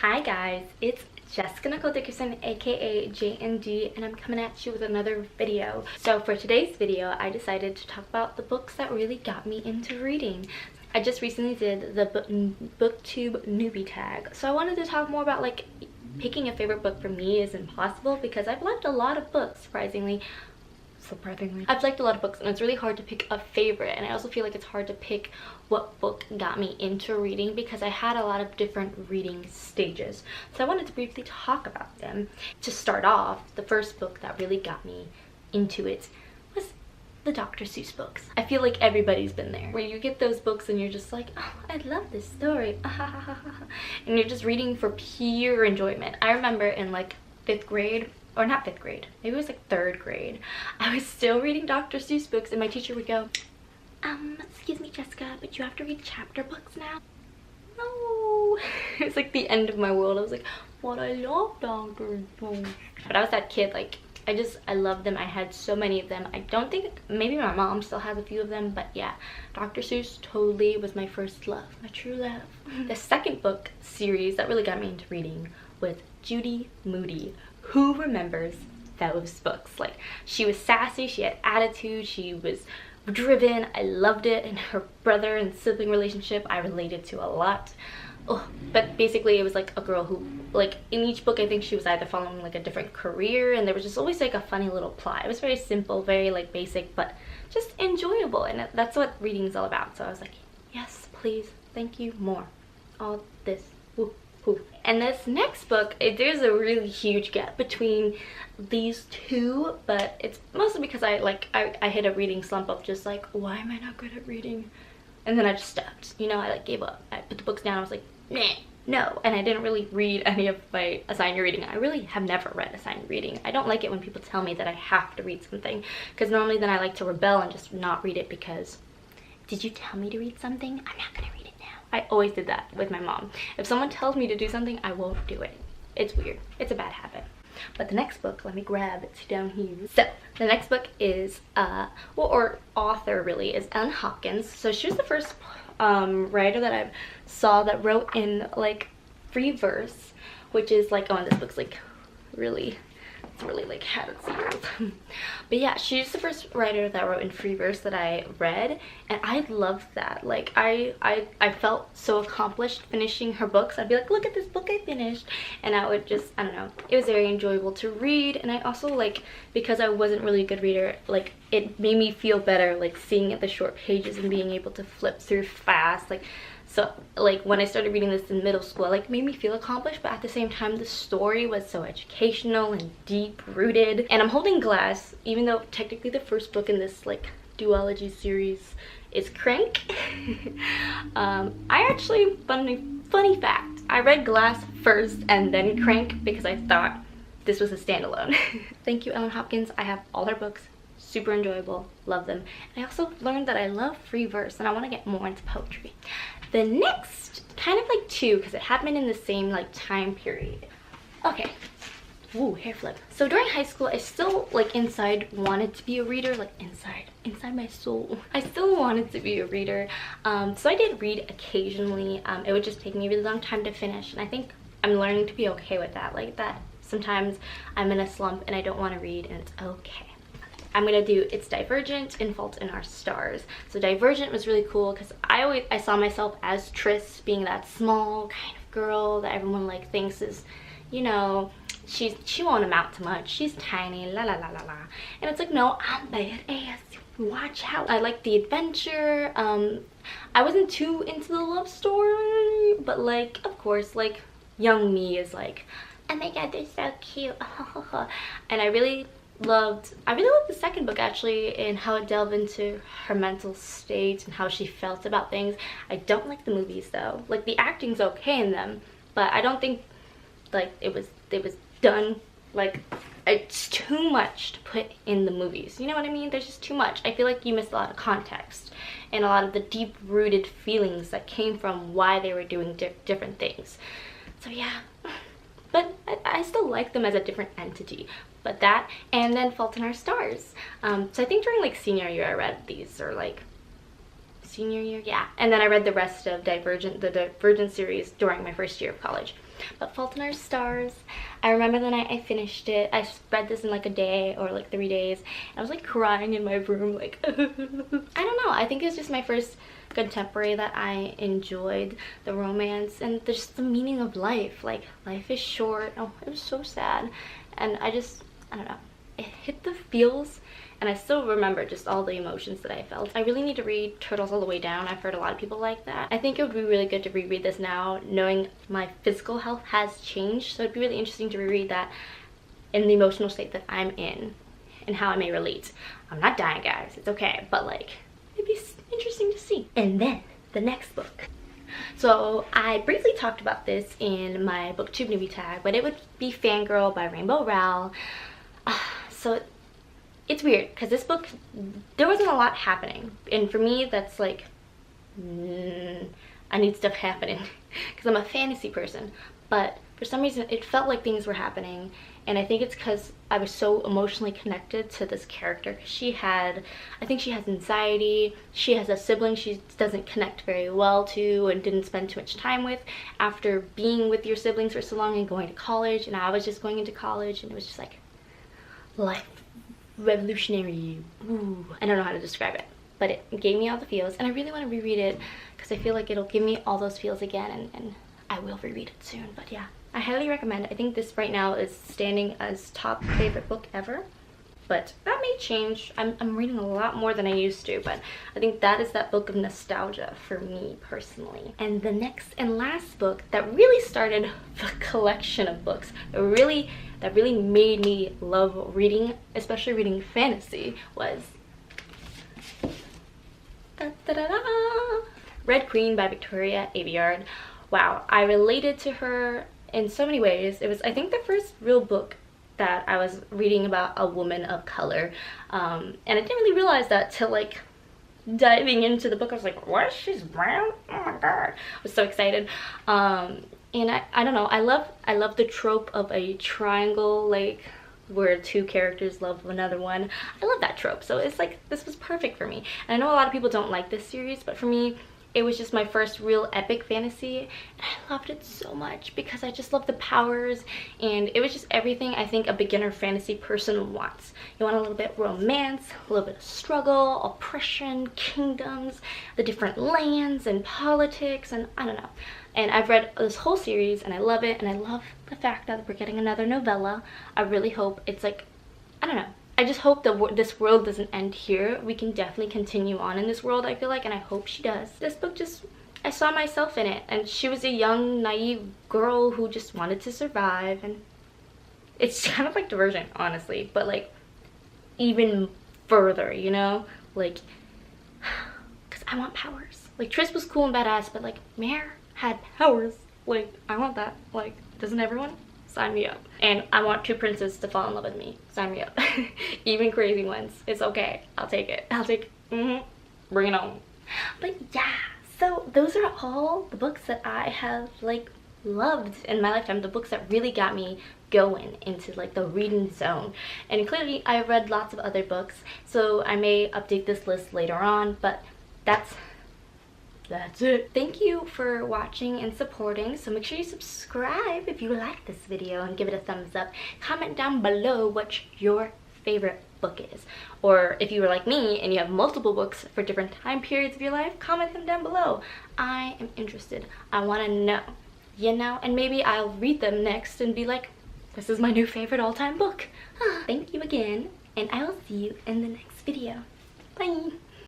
Hi guys, it's Jessica Nicole Dickerson aka JND, and I'm coming at you with another video. So for today's video I decided to talk about the books that really got me into reading. I just recently did the Booktube newbie tag, so I wanted to talk more about like picking a favorite book. For me is impossible because I've liked a lot of books, surprisingly. I've liked a lot of books and it's really hard to pick a favorite, and I also feel like it's hard to pick what book got me into reading because I had a lot of different reading stages. So I wanted to briefly talk about them. To start off, the first book that really got me into it was the Dr. Seuss books. I feel like everybody's been there, where you get those books and you're just like, oh, I love this story, and you're just reading for pure enjoyment. I remember in like 5th grade, or not 5th grade, maybe it was like 3rd grade, I was still reading Dr. Seuss books and my teacher would go, excuse me Jessica, but you have to read chapter books now. No. It's like the end of my world. I was like, but I love Dr. Seuss. But I was that kid, like, I loved them. I had so many of them. I don't think, maybe my mom still has a few of them, but yeah, Dr. Seuss totally was my first love, my true love. The second book series that really got me into reading was Judy Moody. Who remembers those books? Like, she was sassy, she had attitude, she was driven. I loved it, and her brother and sibling relationship I related to a lot. Oh, but basically it was like a girl who, like, in each book I think she was either following like a different career, and there was just always like a funny little plot. It was very simple, very like basic, but just enjoyable, and that's what reading is all about. So I was like, yes please, thank you, more, all this. Woo. And this next book, there's a really huge gap between these two, but it's mostly because I hit a reading slump of just like, why am I not good at reading? And then I just stopped, you know, I like gave up. I put the books down, I was like, nah, no. And I didn't really read any of my assigned reading. I really have never read assigned reading. I don't like it when people tell me that I have to read something, because normally then I like to rebel and just not read it because, did you tell me to read something? I'm not gonna read it. I always did that with my mom. If someone tells me to do something, I won't do it. It's weird. It's a bad habit. But the next book, let me grab it down here. So the next book is, or author really, is Ellen Hopkins. So she was the first writer that I saw that wrote in like free verse, which is like, oh, and this book's like really, it's really like had its years. But yeah, she's the first writer that wrote in free verse that I read, and I loved that. Like I felt so accomplished finishing her books. I'd be like, look at this book I finished, and I would just, I don't know, it was very enjoyable to read. And I also, like, because I wasn't really a good reader, like it made me feel better, like seeing the short pages and being able to flip through fast. Like, so like when I started reading this in middle school, like made me feel accomplished, but at the same time the story was so educational and deep rooted. And I'm holding glass, even though technically the first book in this like duology series is Crank. I actually, funny fact, I read Glass first and then Crank because I thought this was a standalone. Thank you, Ellen Hopkins. I have all her books. Super enjoyable, love them. And I also learned that I love free verse and I want to get more into poetry. The next, kind of like two, because it happened in the same like time period. Okay, woo, hair flip. So during high school, I still like inside wanted to be a reader, like inside my soul. I still wanted to be a reader. So I did read occasionally. It would just take me a really long time to finish, and I think I'm learning to be okay with that. Like that, sometimes I'm in a slump and I don't want to read, and it's okay. I'm gonna do It's Divergent and Fault in Our Stars. So Divergent was really cool because I saw myself as Tris, being that small kind of girl that everyone like thinks is, you know, she won't amount to much. She's tiny, la la la la la. And it's like, no, I'm badass. Watch out. I like the adventure. I wasn't too into the love story, but like, of course, like young me is like, oh my god, they're so cute. And I really loved the second book actually, and how it delved into her mental state and how she felt about things. I don't like the movies though. Like the acting's okay in them, but I don't think like it was done, like it's too much to put in the movies. You know what I mean? There's just too much. I feel like you missed a lot of context and a lot of the deep rooted feelings that came from why they were doing different things. So yeah, but I still like them as a different entity. But that, and then Fault in Our Stars. So I think during like senior year I read these, or like senior year, yeah. And then I read the rest of the Divergent series during my first year of college. But Fault in Our Stars, I remember the night I finished it. I read this in like a day or like 3 days. And I was like crying in my room, like I don't know. I think it's just my first contemporary that I enjoyed. The romance and just the meaning of life. Like, life is short. Oh, it was so sad. And I don't know. It hit the feels, and I still remember just all the emotions that I felt. I really need to read Turtles All the Way Down. I've heard a lot of people like that. I think it would be really good to reread this now, knowing my physical health has changed. So it'd be really interesting to reread that in the emotional state that I'm in and how I may relate. I'm not dying, guys. It's okay. But like, it'd be interesting to see. And then the next book. So I briefly talked about this in my Booktube newbie tag, but it would be Fangirl by Rainbow Rowell. So it's weird because this book, there wasn't a lot happening, and for me that's like, I need stuff happening because I'm a fantasy person, but for some reason it felt like things were happening, and I think it's because I was so emotionally connected to this character. I think she has anxiety. She has a sibling she doesn't connect very well to and didn't spend too much time with after being with your siblings for so long and going to college, and I was just going into college, and it was just like life revolutionary. Ooh, I don't know how to describe it, but it gave me all the feels, and I really want to reread it because I feel like it'll give me all those feels again, and I will reread it soon. But yeah, I highly recommend it. I think this right now is standing as top favorite book ever, but that may change. I'm reading a lot more than I used to, but I think that is that book of nostalgia for me personally. And the next and last book that really started the collection of books that really made me love reading, especially reading fantasy, was Red Queen by Victoria Aveyard. Wow, I related to her in so many ways. It was, I think, the first real book that I was reading about a woman of color, and I didn't really realize that till like diving into the book. I was like, what? She's brown? Oh my god, I was so excited. And I don't know, I love the trope of a triangle, like where two characters love another one. I love that trope, so it's like this was perfect for me. And I know a lot of people don't like this series, but for me it was just my first real epic fantasy, and I loved it so much because I just love the powers, and it was just everything I think a beginner fantasy person wants. You want a little bit of romance, a little bit of struggle, oppression, kingdoms, the different lands and politics, and I don't know. And I've read this whole series and I love it, and I love the fact that we're getting another novella. I really hope it's like, I don't know, I just hope that this world doesn't end here. We can definitely continue on in this world, I feel like, and I hope she does. This book just, I saw myself in it, and she was a young, naive girl who just wanted to survive, and it's kind of like Divergent, honestly, but like even further, you know? Like, because I want powers. Like, Triss was cool and badass, but like, Mare had powers. Like, I want that. Like, doesn't everyone? Sign me up. And I want two princes to fall in love with me. Sign me up. Even crazy ones. It's okay. I'll take it. Bring it on. But yeah, so those are all the books that I have like loved in my lifetime. The books that really got me going into like the reading zone. And clearly I've read lots of other books, so I may update this list later on, but that's it. Thank you for watching and supporting. So make sure you subscribe if you like this video and give it a thumbs up. Comment down below what your favorite book is. Or if you were like me and you have multiple books for different time periods of your life, comment them down below. I am interested. I want to know. You know? And maybe I'll read them next and be like, this is my new favorite all-time book. Thank you again, and I will see you in the next video. Bye!